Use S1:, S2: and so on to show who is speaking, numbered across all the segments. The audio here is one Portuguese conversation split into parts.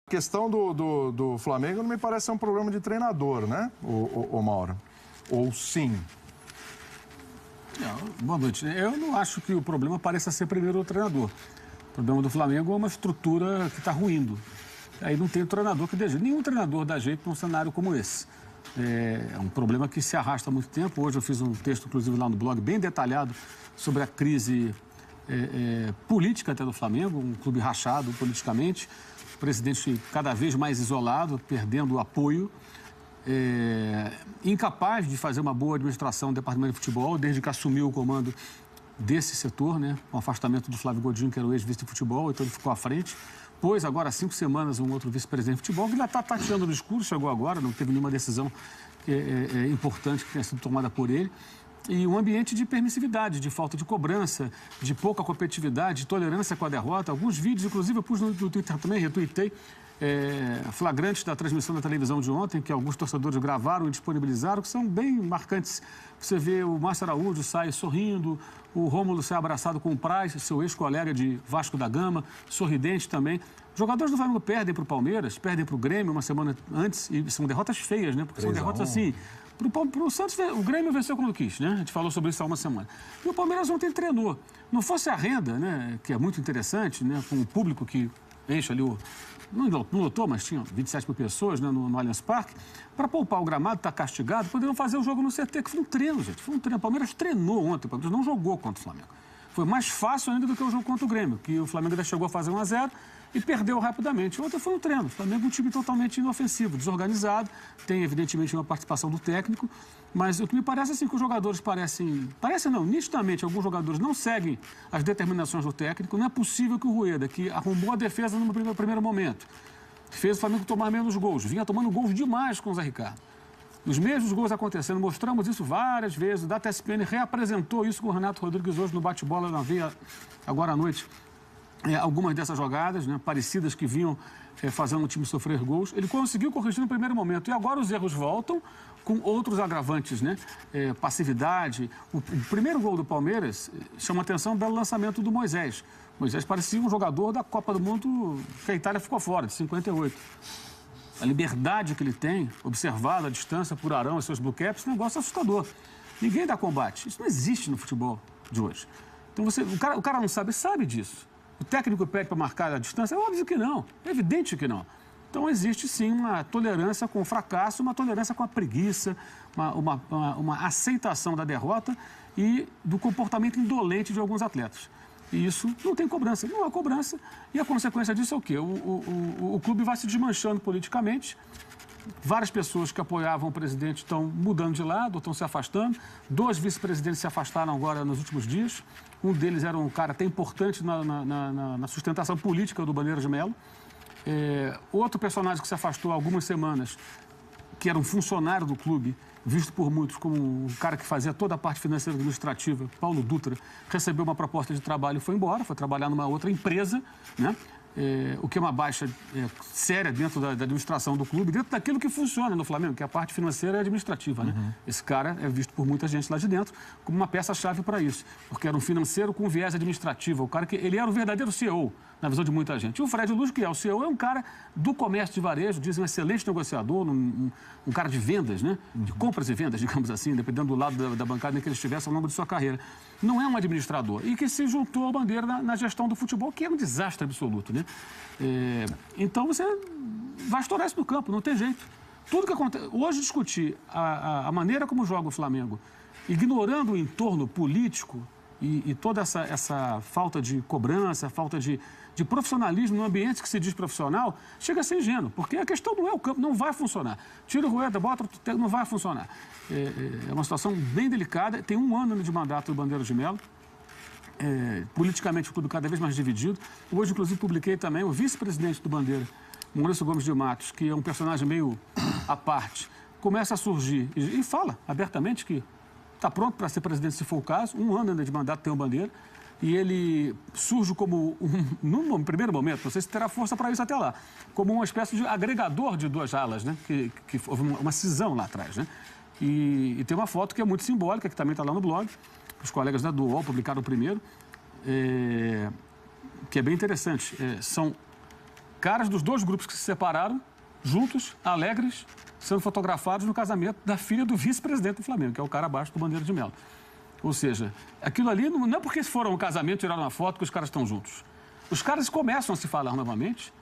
S1: A questão do Flamengo não me parece ser um problema de treinador, né, o Mauro? Ou sim?
S2: Boa noite. Eu não acho que o problema pareça ser primeiro o treinador. O problema do Flamengo é uma estrutura que está ruindo. Aí não tem treinador que dê jeito. Nenhum treinador dá jeito num cenário como esse. É um problema que se arrasta há muito tempo. Hoje eu fiz um texto, inclusive, lá no blog, bem detalhado sobre a crise política até do Flamengo, um clube rachado politicamente, o presidente cada vez mais isolado, perdendo o apoio, incapaz de fazer uma boa administração do departamento de futebol, desde que assumiu o comando desse setor, né, com o afastamento do Flávio Godinho, que era o ex-vice de futebol, então ele ficou à frente. Pôs agora há 5 semanas um outro vice-presidente de futebol, que ainda está tateando no escuro, chegou agora, não teve nenhuma decisão importante que tenha sido tomada por ele. E um ambiente de permissividade, de falta de cobrança, de pouca competitividade, de tolerância com a derrota. Alguns vídeos, inclusive, eu pus no Twitter também, retuitei, flagrantes da transmissão da televisão de ontem, que alguns torcedores gravaram e disponibilizaram, que são bem marcantes. Você vê o Márcio Araújo sai sorrindo, o Rômulo sai abraçado com o Praz, seu ex-colega de Vasco da Gama, sorridente também. Os jogadores do Flamengo perdem para o Palmeiras, perdem para o Grêmio uma semana antes, e são derrotas feias, né? Porque são derrotas assim... Para o Santos, o Grêmio venceu quando quis, né? A gente falou sobre isso há uma semana. E o Palmeiras ontem treinou. Não fosse a renda, né? Que é muito interessante, né? Com o público que enche ali não lotou, mas tinha 27 mil pessoas, né? No Allianz Parque. Para poupar o gramado, está castigado, poderiam fazer o jogo no CT, que foi um treino, gente. Foi um treino. O Palmeiras treinou ontem, o Palmeiras não jogou contra o Flamengo. Foi mais fácil ainda do que o jogo contra o Grêmio, que o Flamengo ainda chegou a fazer 1-0 e perdeu rapidamente. Ontem foi um treino. O Flamengo é um time totalmente inofensivo, desorganizado. Tem, evidentemente, uma participação do técnico. Mas o que me parece assim que os jogadores nitidamente, alguns jogadores não seguem as determinações do técnico. Não é possível que o Rueda, que arrumou a defesa no primeiro momento, fez o Flamengo tomar menos gols, vinha tomando gols demais com o Zé Ricardo. Os mesmos gols acontecendo, mostramos isso várias vezes. O Data ESPN reapresentou isso com o Renato Rodrigues hoje no bate-bola na veia, agora à noite. Algumas dessas jogadas, né, parecidas que vinham fazendo o time sofrer gols. Ele conseguiu corrigir no primeiro momento. E agora os erros voltam com outros agravantes, né? Passividade. O primeiro gol do Palmeiras chama atenção o belo lançamento do Moisés. Moisés parecia um jogador da Copa do Mundo que a Itália ficou fora, de 58. A liberdade que ele tem, observada à distância por Arão e seus blue caps, é um negócio assustador. Ninguém dá combate. Isso não existe no futebol de hoje. Então o cara não sabe disso. O técnico pede para marcar a distância? É óbvio que não. É evidente que não. Então existe sim uma tolerância com o fracasso, uma tolerância com a preguiça, uma aceitação da derrota e do comportamento indolente de alguns atletas. E isso não tem cobrança. Não há cobrança. E a consequência disso é o quê? O clube vai se desmanchando politicamente. Várias pessoas que apoiavam o presidente estão mudando de lado, estão se afastando. 2 vice-presidentes se afastaram agora nos últimos dias. Um deles era um cara até importante na sustentação política do Bandeira de Melo. Outro personagem que se afastou há algumas semanas, que era um funcionário do clube, visto por muitos como um cara que fazia toda a parte financeira e administrativa, Paulo Dutra, recebeu uma proposta de trabalho e foi embora, foi trabalhar numa outra empresa, né? O que é uma baixa séria dentro da administração do clube, dentro daquilo que funciona no Flamengo, que é a parte financeira e administrativa, né? Esse cara é visto por muita gente lá de dentro como uma peça-chave para isso, porque era um financeiro com viés administrativo, o cara que ele era o verdadeiro CEO, na visão de muita gente. E o Fred Luz, que é o CEO, é um cara do comércio de varejo, dizem um excelente negociador, um cara de vendas, né? De compras e vendas, digamos assim, dependendo do lado da bancada em que ele estivesse ao longo de sua carreira. Não é um administrador. E que se juntou ao Bandeira na gestão do futebol, que é um desastre absoluto, né? Então você vai estourar isso no campo, não tem jeito. Tudo que acontece... Hoje discutir a maneira como joga o Flamengo, ignorando o entorno político e toda essa falta de cobrança, falta de profissionalismo no ambiente que se diz profissional, chega a ser ingênuo, porque a questão não é o campo, não vai funcionar. Tira o Rueda, bota o não vai funcionar. É uma situação bem delicada, tem 1 ano de mandato do Bandeira de Melo, politicamente o clube cada vez mais dividido. Hoje, inclusive, publiquei também o vice-presidente do Bandeira, Maurício Gomes de Matos, que é um personagem meio à parte, começa a surgir e fala abertamente que está pronto para ser presidente, se for o caso. 1 ano ainda de mandato tem o Bandeira. E ele surge como, num primeiro momento, não sei se terá força para isso até lá, como uma espécie de agregador de 2 alas, né? Que houve uma cisão lá atrás, né? E tem uma foto que é muito simbólica, que também está lá no blog. Os colegas da UOL publicaram primeiro, que é bem interessante. São caras dos dois grupos que se separaram, juntos, alegres, sendo fotografados no casamento da filha do vice-presidente do Flamengo, que é o cara abaixo do Bandeira de Melo. Ou seja, aquilo ali não é porque foram ao casamento, tiraram uma foto que os caras estão juntos. Os caras começam a se falar novamente,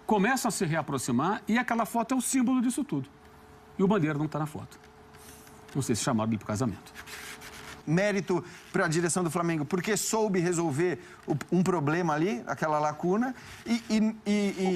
S2: começam a se reaproximar e aquela foto é o símbolo disso tudo. E o Bandeira não está na foto. Não sei se chamaram ele para o casamento.
S3: Mérito para a direção do Flamengo, porque soube resolver um problema ali, aquela lacuna,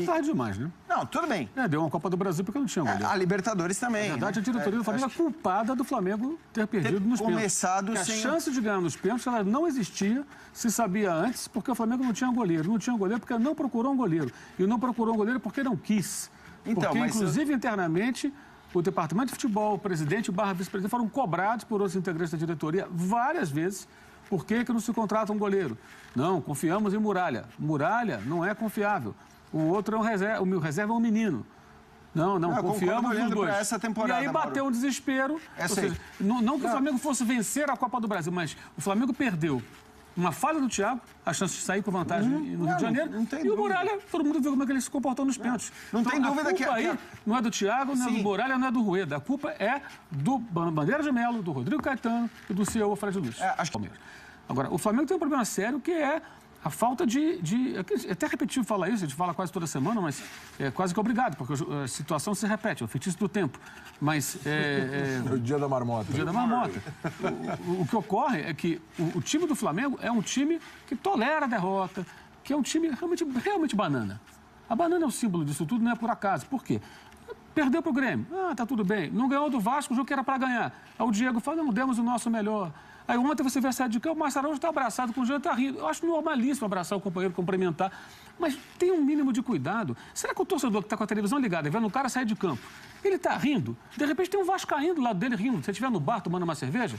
S2: Tarde demais, né?
S3: Não, tudo bem.
S2: Deu uma Copa do Brasil porque não tinha goleiro.
S3: A Libertadores também.
S2: Na verdade, a diretoria do Flamengo é culpada do Flamengo ter perdido nos pênaltis. A chance de ganhar nos pênaltis ela não existia, se sabia antes, porque o Flamengo não tinha goleiro. Não tinha goleiro porque não procurou um goleiro. E não procurou um goleiro porque não quis. Então, porque, inclusive, internamente, o departamento de futebol, o presidente / vice-presidente foram cobrados por outros integrantes da diretoria várias vezes. Por que não se contrata um goleiro? Não, confiamos em Muralha. Muralha não é confiável. O outro é um reserva, o meu reserva é um menino. Não, confiamos nos dois.
S3: Essa temporada,
S2: e aí bateu um desespero. Ou seja, não que o Flamengo fosse vencer a Copa do Brasil, mas o Flamengo perdeu uma falha do Thiago, a chance de sair com vantagem no Rio de Janeiro. E o Muralha, todo mundo viu como é que ele se comportou nos pênaltis.
S3: Não tem dúvida que...
S2: A culpa aí não é do Thiago, não é do Muralha, não é do Rueda. A culpa é do Bandeira de Melo, do Rodrigo Caetano e do CEO Fred Luiz. Agora, o Flamengo tem um problema sério que é a falta de... É até repetitivo falar isso, a gente fala quase toda semana, mas é quase que obrigado, porque a situação se repete, é o feitiço do tempo. Mas...
S1: O dia da marmota.
S2: O dia da marmota. O que ocorre é que o time do Flamengo é um time que tolera a derrota, que é um time realmente banana. A banana é o símbolo disso tudo, não é por acaso. Por quê? Perdeu para o Grêmio. Tá tudo bem. Não ganhou do Vasco, o jogo que era para ganhar. Aí o Diego fala, não, demos o nosso melhor. Aí ontem você vê a saída de campo, o Marcelo está abraçado com o Jean, está rindo. Eu acho normalíssimo abraçar o companheiro, cumprimentar. Mas tem um mínimo de cuidado. Será que o torcedor que está com a televisão ligada, vendo o cara sair de campo, ele está rindo? De repente tem um vascaíno do lado dele rindo. Se você estiver no bar tomando uma cerveja,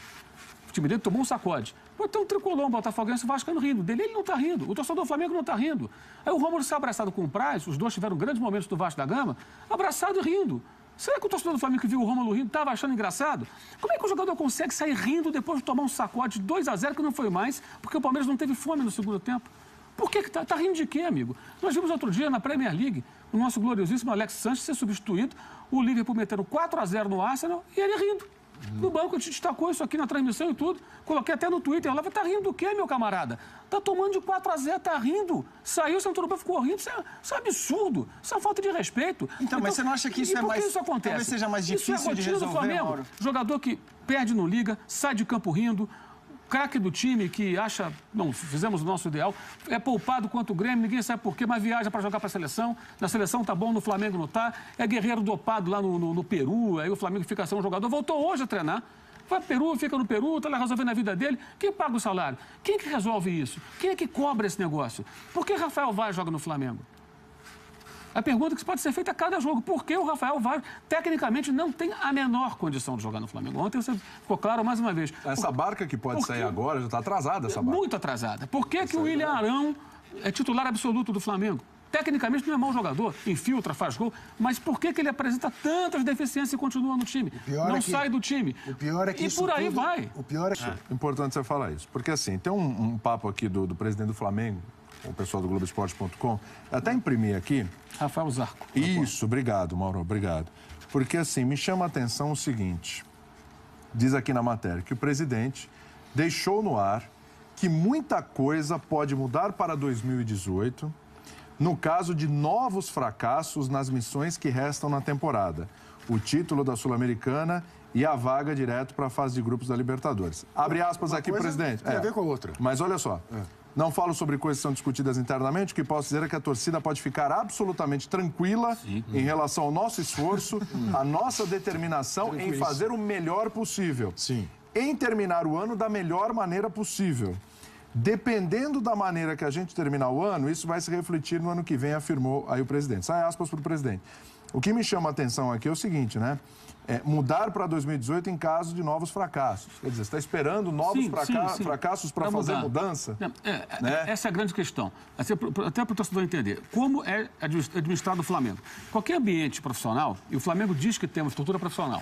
S2: o time dele tomou um sacode. Pode ter um tricolor, um botafoguense, o vascaíno rindo. Dele ele não está rindo. O torcedor do Flamengo não está rindo. Aí o Rômulo está abraçado com o Praz, os dois tiveram grandes momentos do Vasco da Gama, abraçado e rindo. Será que o torcedor do Flamengo que viu o Rômulo rindo estava achando engraçado? Como é que o jogador consegue sair rindo depois de tomar um sacode de 2-0 que não foi mais, porque o Palmeiras não teve fome no segundo tempo? Por que tá rindo de quê, amigo? Nós vimos outro dia na Premier League o nosso gloriosíssimo Alex Sanches ser substituído, o Liverpool metendo 4-0 no Arsenal e ele rindo. No banco, a gente destacou isso aqui na transmissão e tudo. Coloquei até no Twitter. Lá, tá rindo do quê, meu camarada? Tá tomando de 4-0, tá rindo. Saiu, sentou no banco, ficou rindo. Isso é absurdo. Isso é falta de respeito.
S3: Então, mas você não acha que isso é mais...
S2: Por que isso acontece?
S3: Talvez seja mais difícil de resolver, Mauro.
S2: Jogador que perde no Liga, sai de campo rindo. Craque do time que acha, não, fizemos o nosso ideal, é poupado quanto o Grêmio, ninguém sabe por quê, mas viaja para jogar para a seleção. Na seleção tá bom, no Flamengo não tá. É guerreiro dopado lá no Peru, aí o Flamengo fica sem um jogador. Voltou hoje a treinar. Vai para o Peru, fica no Peru, está lá resolvendo a vida dele. Quem paga o salário? Quem que resolve isso? Quem é que cobra esse negócio? Por que Rafael Vaz joga no Flamengo? A pergunta que pode ser feita a cada jogo. Por que o Rafael Vaz, tecnicamente, não tem a menor condição de jogar no Flamengo? Ontem você ficou claro mais uma vez.
S1: Essa barca que pode sair agora já está atrasada, essa barca.
S2: Muito atrasada. Por que o William Arão é titular absoluto do Flamengo? Tecnicamente não é mau jogador, infiltra, faz gol, mas por que ele apresenta tantas deficiências e continua no time? Não sai do time.
S4: O pior é que
S2: e por aí vai.
S4: O pior é que...
S1: Importante você falar isso, porque assim, tem um papo aqui do presidente do Flamengo, o pessoal do Globoesporte.com, até imprimi aqui.
S2: Rafael Zarco.
S1: Isso, obrigado, Mauro, obrigado. Porque assim, me chama a atenção o seguinte, diz aqui na matéria, que o presidente deixou no ar que muita coisa pode mudar para 2018, no caso de novos fracassos nas missões que restam na temporada. O título da Sul-Americana e a vaga direto para a fase de grupos da Libertadores. Abre aspas aqui, presidente.
S4: Tem a ver com a outra.
S1: Mas olha só. Não falo sobre coisas que são discutidas internamente, o que posso dizer é que a torcida pode ficar absolutamente tranquila em relação ao nosso esforço, a nossa determinação em fazer o melhor possível. Em terminar o ano da melhor maneira possível. Dependendo da maneira que a gente terminar o ano, isso vai se refletir no ano que vem, afirmou aí o presidente. Sai aspas para o presidente. O que me chama a atenção aqui é o seguinte, né? Mudar para 2018 em caso de novos fracassos. Quer dizer, você está esperando novos fracassos para fazer mudança?
S2: Essa é a grande questão. Até para o torcedor entender. Como é administrado o Flamengo? Qualquer ambiente profissional, e o Flamengo diz que tem uma estrutura profissional,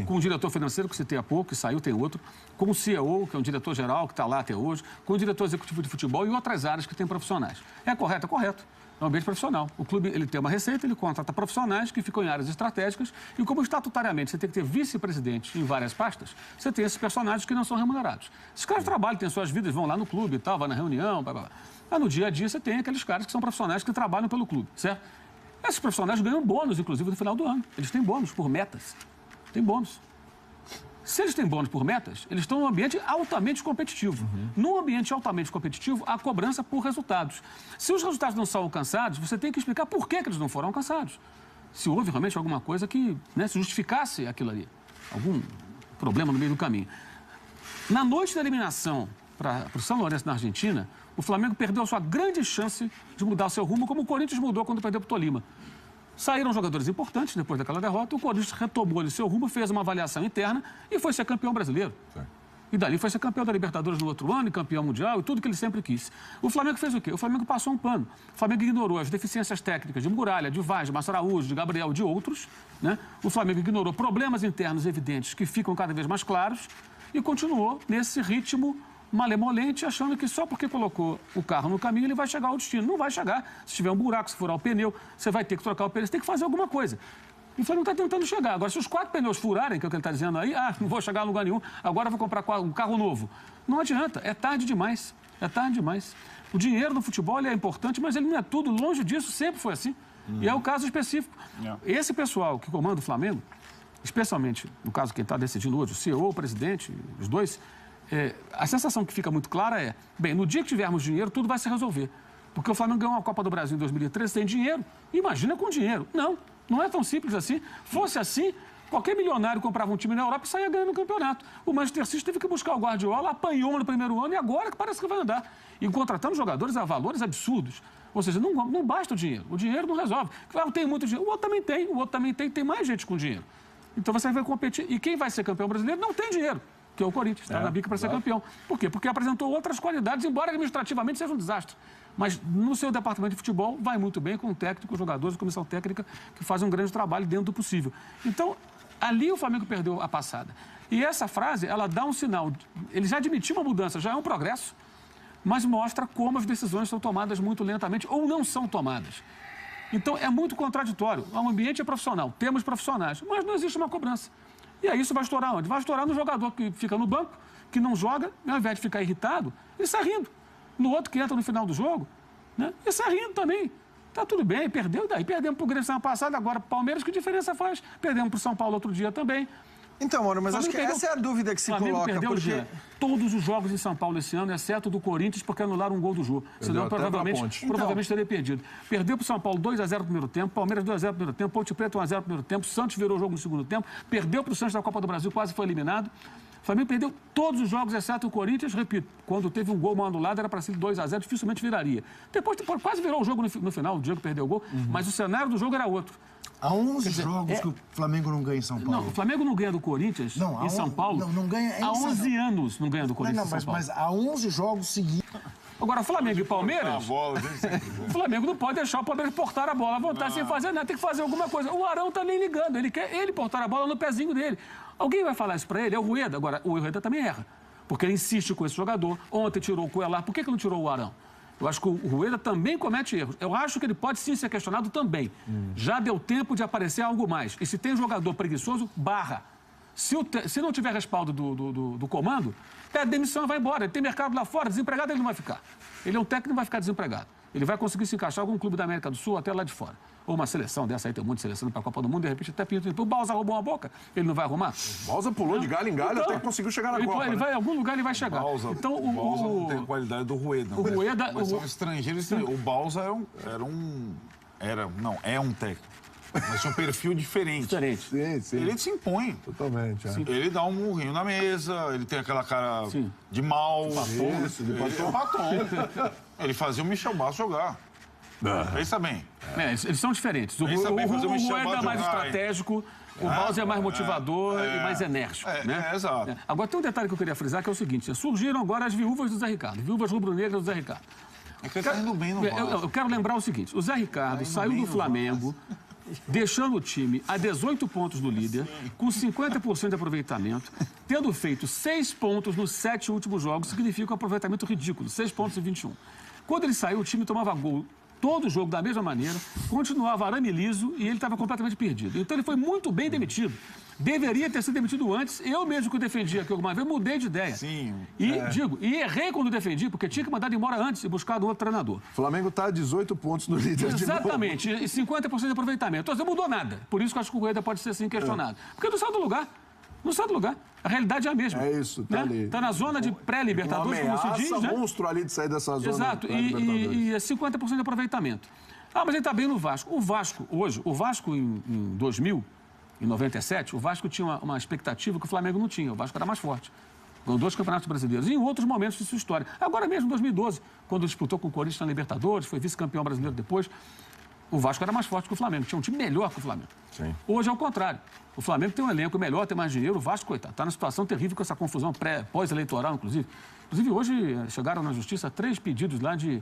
S2: com o diretor financeiro, que citei há pouco, que saiu, tem outro, com o CEO, que é um diretor-geral, que está lá até hoje, com o diretor executivo de futebol e outras áreas que tem profissionais. É correto? É correto. É um ambiente profissional. O clube ele tem uma receita, ele contrata profissionais que ficam em áreas estratégicas e como estatutariamente você tem que ter vice-presidente em várias pastas, você tem esses personagens que não são remunerados. Esses caras trabalham, têm suas vidas, vão lá no clube e tal, vão na reunião, blá, blá, blá. Mas no dia a dia você tem aqueles caras que são profissionais que trabalham pelo clube, certo? Esses profissionais ganham bônus, inclusive, no final do ano. Eles têm bônus por metas. Tem bônus. Se eles têm bônus por metas, eles estão num ambiente altamente competitivo. Num ambiente altamente competitivo, há cobrança por resultados. Se os resultados não são alcançados, você tem que explicar por que eles não foram alcançados. Se houve realmente alguma coisa que se justificasse aquilo ali. Algum problema no meio do caminho. Na noite da eliminação para o São Lourenço na Argentina, o Flamengo perdeu a sua grande chance de mudar o seu rumo, como o Corinthians mudou quando perdeu para o Tolima. Saíram jogadores importantes depois daquela derrota, o Corinthians retomou o seu rumo, fez uma avaliação interna e foi ser campeão brasileiro. Sim. E dali foi ser campeão da Libertadores no outro ano, e campeão mundial e tudo que ele sempre quis. O Flamengo fez o quê? O Flamengo passou um pano. O Flamengo ignorou as deficiências técnicas de Muralha, de Vaz, de Márcio Araújo, de Gabriel, de outros. Né? O Flamengo ignorou problemas internos evidentes que ficam cada vez mais claros e continuou nesse ritmo malemolente, achando que só porque colocou o carro no caminho ele vai chegar ao destino. Não vai chegar. Se tiver um buraco, se furar o pneu, você vai ter que trocar o pneu, você tem que fazer alguma coisa. E o Flamengo está tentando chegar. Agora, se os 4 pneus furarem, que é o que ele está dizendo aí, não vou chegar a lugar nenhum, agora vou comprar um carro novo. Não adianta, é tarde demais. É tarde demais. O dinheiro no futebol ele é importante, mas ele não é tudo. Longe disso, sempre foi assim. E é o caso específico. Esse pessoal que comanda o Flamengo, especialmente, no caso, quem está decidindo hoje, o CEO, o presidente, os dois, a sensação que fica muito clara é, bem, no dia que tivermos dinheiro, tudo vai se resolver. Porque o Flamengo ganhou a Copa do Brasil em 2013 sem dinheiro. Imagina com dinheiro. Não é tão simples assim. Fosse assim, qualquer milionário comprava um time na Europa e saía ganhando o campeonato. O Manchester City teve que buscar o Guardiola, apanhou no primeiro ano e agora que parece que vai andar. E contratando jogadores a valores absurdos. Ou seja, não basta o dinheiro. O dinheiro não resolve. Claro, tem muito dinheiro. O outro também tem mais gente com dinheiro. Então você vai competir. E quem vai ser campeão brasileiro não tem dinheiro. Que é o Corinthians, está na bica para ser campeão. Por quê? Porque apresentou outras qualidades, embora administrativamente seja um desastre. Mas no seu departamento de futebol vai muito bem com o técnico, os jogadores, a comissão técnica, que fazem um grande trabalho dentro do possível. Então, ali o Flamengo perdeu a passada. E essa frase, ela dá um sinal. Ele já admitiu uma mudança, já é um progresso, mas mostra como as decisões são tomadas muito lentamente ou não são tomadas. Então, é muito contraditório. O ambiente é profissional, temos profissionais, mas não existe uma cobrança. E aí isso vai estourar onde? Vai estourar no jogador que fica no banco, que não joga, ao invés de ficar irritado, ele sai rindo. No outro que entra no final do jogo, né? Ele sai rindo também. Tá tudo bem, perdeu, daí perdemos para o Grêmio semana passada, agora Palmeiras, que diferença faz? Perdemos para o São Paulo outro dia também.
S3: Então, Mauro, mas acho que essa é a dúvida que se coloca.
S2: Perdeu porque todos os jogos em São Paulo esse ano, exceto do Corinthians, porque anularam um gol do Jô. Senão provavelmente teria perdido. Perdeu para o São Paulo 2-0 no primeiro tempo, Palmeiras 2-0 no primeiro tempo, Ponte Preta 1-0 no primeiro tempo, Santos virou o jogo no segundo tempo, perdeu para o Santos da Copa do Brasil, quase foi eliminado. O Flamengo perdeu todos os jogos, exceto o Corinthians, repito, quando teve um gol mal anulado, era para ser 2-0, dificilmente viraria. Depois quase virou o jogo no final, o Diego perdeu o gol, mas o cenário do jogo era outro.
S4: Há 11 jogos que o Flamengo não ganha em São Paulo.
S2: Não, o Flamengo não ganha do Corinthians em São Paulo.
S4: Não ganha
S2: há 11 anos não ganha do Corinthians em São Paulo.
S4: Mas há 11 jogos seguidos.
S2: Agora, Flamengo e Palmeiras, o Flamengo não pode deixar o Palmeiras portar a bola à vontade sem fazer nada, tem que fazer alguma coisa. O Arão tá nem ligando, ele quer portar a bola no pezinho dele. Alguém vai falar isso pra ele? É o Rueda. Agora, o Rueda também erra, porque ele insiste com esse jogador. Ontem tirou o Cuellar, por que não tirou o Arão? Eu acho que o Rueda também comete erros. Eu acho que ele pode sim ser questionado também. Já deu tempo de aparecer algo mais. E se tem jogador preguiçoso, barra. Se não tiver respaldo do comando, pede demissão e vai embora. Ele tem mercado lá fora, desempregado ele não vai ficar. Ele é um técnico que não vai ficar desempregado. Ele vai conseguir se encaixar em algum clube da América do Sul até lá de fora. Ou uma seleção dessa aí, tem um monte de seleção para a Copa do Mundo, de repente até pinto. O Balsa roubou uma boca, ele não vai arrumar?
S1: O Balsa pulou de galho em galho até que conseguiu chegar na Copa.
S2: Ele vai em algum lugar, ele vai chegar.
S5: Então, o Balsa não tem a qualidade do Rueda.
S2: O Rueda...
S5: São estrangeiros. O Balsa é um técnico. Mas é um perfil diferente.
S1: Sim.
S5: Ele se impõe.
S1: Totalmente.
S5: Ele dá um murrinho na mesa, ele tem aquela cara de mal. De batom. Ele fazia o Michel Bastos jogar. Pensa bem.
S2: Eles são diferentes. O Rueda é mais estratégico, o Balsa é mais motivador e mais enérgico.
S5: Exato.
S2: Agora, tem um detalhe que eu queria frisar, que é o seguinte. Surgiram agora as viúvas do Zé Ricardo, viúvas rubro-negras do Zé Ricardo.
S5: É que ele está indo bem no Balsa.
S2: Eu quero lembrar o seguinte. O Zé Ricardo saiu do Flamengo, deixando o time a 18 pontos do líder, com 50% de aproveitamento, tendo feito 6 pontos nos 7 últimos jogos, significa um aproveitamento ridículo, 6 pontos e 21. Quando ele saiu, o time tomava gol todo o jogo da mesma maneira, continuava arame liso e ele estava completamente perdido. Então ele foi muito bem demitido. Deveria ter sido demitido antes. Eu mesmo que o defendi aqui alguma vez, mudei de ideia.
S5: Sim.
S2: E errei quando defendi, porque tinha que mandar embora antes e buscar outro treinador.
S1: O Flamengo está a 18 pontos no líder de novo.
S2: Exatamente, e 50% de aproveitamento. Então, não mudou nada. Por isso que eu acho que o Rueda pode ser assim questionado. Porque não sai do lugar. Não sai do lugar. A realidade é a mesma.
S1: É isso, tá ali.
S2: Está na zona de pré-Libertadores, como se diz, né?
S1: Monstro ali de sair dessa zona.
S2: Exato, e é 50% de aproveitamento. Ah, mas ele está bem no Vasco. O Vasco, hoje, em 2000, em 97, o Vasco tinha uma expectativa que o Flamengo não tinha. O Vasco era mais forte. Ganhou 2 campeonatos brasileiros. E em outros momentos de sua história. Agora mesmo, em 2012, quando disputou com o Corinthians na Libertadores, foi vice-campeão brasileiro depois, o Vasco era mais forte que o Flamengo. Tinha um time melhor que o Flamengo.
S1: Sim.
S2: Hoje é o contrário. O Flamengo tem um elenco melhor, tem mais dinheiro. O Vasco, coitado, está numa situação terrível com essa confusão pós-eleitoral, inclusive. Inclusive, hoje chegaram na Justiça 3 pedidos lá de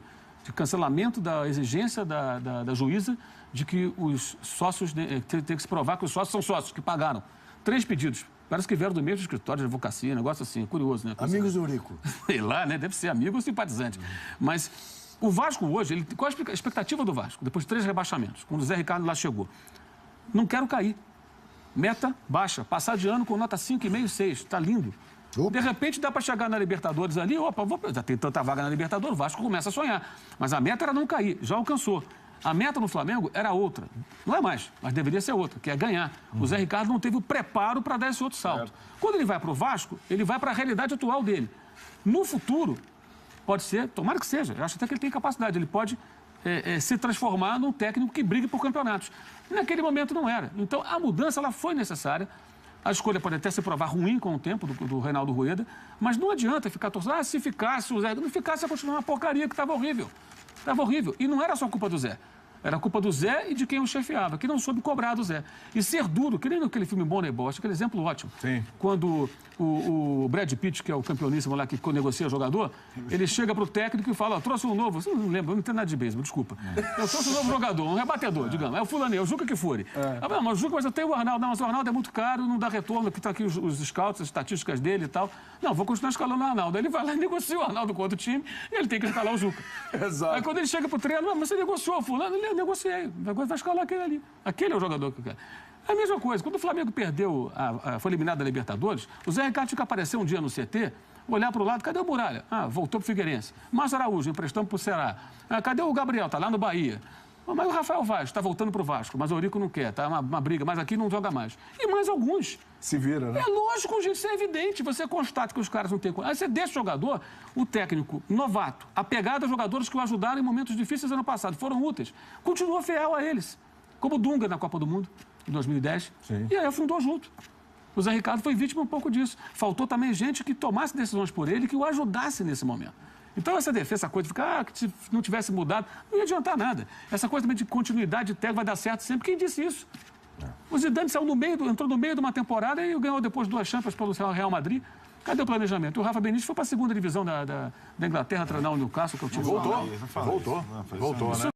S2: cancelamento da exigência da juíza de que os sócios tem que se provar que os sócios são sócios, que pagaram. 3 pedidos. Parece que vieram do mesmo escritório de advocacia, negócio assim, curioso, né?
S4: Amigos do Eurico.
S2: Sei lá, né? Deve ser amigo ou simpatizante. Mas o Vasco hoje, qual a expectativa do Vasco? Depois de 3 rebaixamentos, quando o Zé Ricardo lá chegou. Não quero cair. Meta baixa. Passar de ano com nota 5,5, 6. Está lindo.
S4: Opa.
S2: De repente dá para chegar na Libertadores ali, já tem tanta vaga na Libertadores, o Vasco começa a sonhar. Mas a meta era não cair, já alcançou. A meta no Flamengo era outra. Não é mais, mas deveria ser outra, que é ganhar. O Zé Ricardo não teve o preparo para dar esse outro salto. Quando ele vai para o Vasco, ele vai para a realidade atual dele. No futuro, pode ser, tomara que seja, eu acho até que ele tem capacidade, ele pode se transformar num técnico que brigue por campeonatos. Naquele momento não era. Então, a mudança ela foi necessária. A escolha pode até se provar ruim com o tempo do Reinaldo Rueda, mas não adianta ficar torcendo. Ah, se ficasse o Zé, não ficasse, ia continuar uma porcaria que estava horrível. Estava horrível. E não era só culpa do Zé. Era culpa do Zé e de quem o chefiava, que não soube cobrar do Zé. E ser duro, que nem naquele filme Moneyball, acho aquele exemplo ótimo.
S1: Sim.
S2: Quando o Brad Pitt, que é o campeoníssimo lá que negocia jogador, ele chega pro técnico e fala, trouxe um novo, você não lembra, eu não entendo nada de beisebol, desculpa. Eu trouxe um novo jogador, um rebatedor, digamos, é o fulaninho, é o Juca Kfouri. Ah, mas o Juca, mas eu tenho o Arnaldo. Não, mas o Arnaldo é muito caro, não dá retorno, aqui estão aqui os scouts, as estatísticas dele e tal. Não, vou continuar escalando o Arnaldo. Aí ele vai lá e negocia o Arnaldo com outro time e ele tem que escalar o Juca.
S1: Exato.
S2: Aí quando ele chega pro treino, mas você negociou, fulano? Eu negociei. Agora vai escalar aquele ali. Aquele é o jogador que eu quero. É a mesma coisa. Quando o Flamengo perdeu, foi eliminado da Libertadores, o Zé Ricardo tinha que aparecer um dia no CT, olhar para o lado, cadê o Muralha? Ah, voltou para o Figueirense. Márcio Araújo, emprestamos para o Ceará. Ah, cadê o Gabriel? Está lá no Bahia. Mas o Rafael Vaz está voltando para o Vasco, mas o Eurico não quer, tá uma briga, mas aqui não joga mais. E mais alguns.
S1: Se vira, né?
S2: É lógico, gente, isso é evidente. Você constata que os caras não têm... Aí você deixa o jogador, o técnico novato, apegado a jogadores que o ajudaram em momentos difíceis ano passado, foram úteis, continua fiel a eles. Como o Dunga na Copa do Mundo, em 2010. Sim. E aí afundou junto. O Zé Ricardo foi vítima um pouco disso. Faltou também gente que tomasse decisões por ele, que o ajudasse nesse momento. Então, essa defesa, essa coisa de ficar, que se não tivesse mudado, não ia adiantar nada. Essa coisa também de continuidade de técnico vai dar certo sempre. Quem disse isso? O Zidane saiu entrou no meio de uma temporada e ganhou depois 2 Champions pelo Real Madrid. Cadê o planejamento? O Rafa Benítez foi para a 2ª divisão da Inglaterra treinar o Newcastle, que é o time.
S1: Voltou, né?